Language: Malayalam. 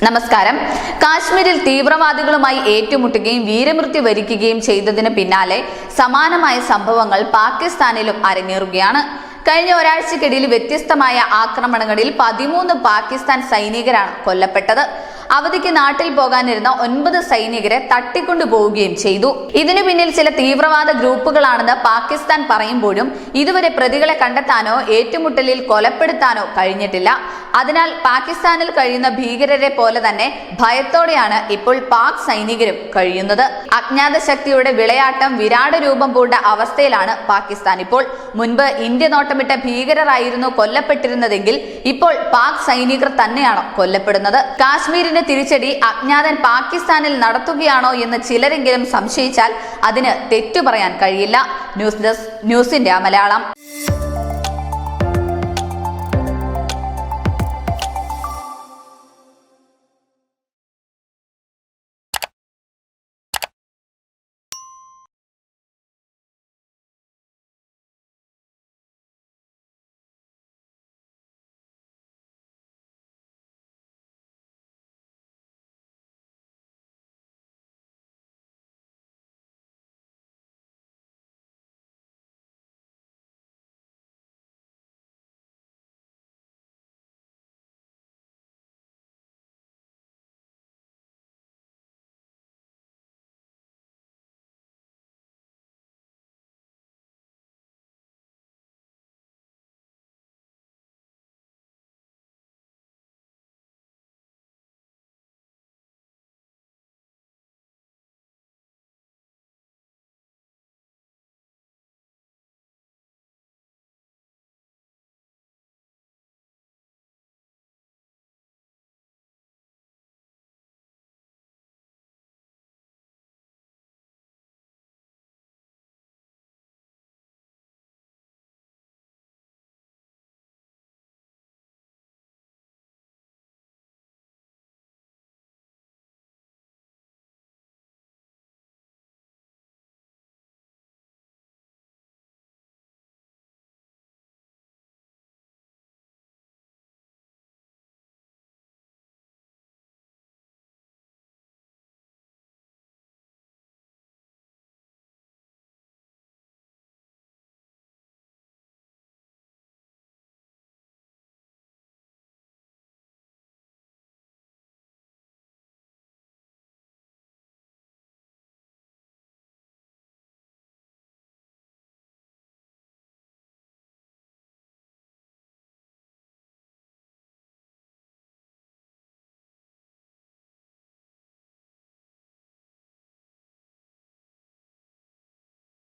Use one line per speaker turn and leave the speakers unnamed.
നമസ്കാരം. കാശ്മീരിൽ തീവ്രവാദികളുമായി ഏറ്റുമുട്ടുകയും വീരമൃത്യു വരിക്കുകയും ചെയ്തതിന് പിന്നാലെ സമാനമായ സംഭവങ്ങൾ പാകിസ്ഥാനിലും അരങ്ങേറുകയാണ്. കഴിഞ്ഞ ഒരാഴ്ചക്കിടയിൽ വ്യത്യസ്തമായ ആക്രമണങ്ങളിൽ 13 പാകിസ്ഥാൻ സൈനികരാണ് കൊല്ലപ്പെട്ടത്. അവധിക്ക് നാട്ടിൽ പോകാനിരുന്ന 9 സൈനികരെ തട്ടിക്കൊണ്ടുപോവുകയും ചെയ്തു. ഇതിനു പിന്നിൽ ചില തീവ്രവാദ ഗ്രൂപ്പുകളാണെന്ന് പാകിസ്ഥാൻ പറയുമ്പോഴും ഇതുവരെ പ്രതികളെ കണ്ടെത്താനോ ഏറ്റുമുട്ടലിൽ കൊലപ്പെടുത്താനോ കഴിഞ്ഞിട്ടില്ല. അതിനാൽ പാകിസ്ഥാനിൽ കഴിയുന്ന ഭീകരരെ പോലെ തന്നെ ഭയത്തോടെയാണ് ഇപ്പോൾ പാക് സൈനികരും കഴിയുന്നത്. അജ്ഞാത ശക്തിയുടെ വിളയാട്ടം വിരാട രൂപം പൂണ്ട അവസ്ഥയിലാണ് പാകിസ്ഥാൻ ഇപ്പോൾ. മുൻപ് ഇന്ത്യ നോട്ടമിട്ട ഭീകരരായിരുന്നു കൊല്ലപ്പെട്ടിരുന്നതെങ്കിൽ ഇപ്പോൾ പാക് സൈനികർ തന്നെയാണ് കൊല്ലപ്പെടുന്നത്. കാശ്മീരിന് തിരിച്ചടി അജ്ഞാതൻ പാകിസ്ഥാനിൽ നടത്തുകയാണോ എന്ന് ചിലരെങ്കിലും സംശയിച്ചാൽ അതിന് തെറ്റു പറയാൻ കഴിയില്ല. News desk news India Malayalam.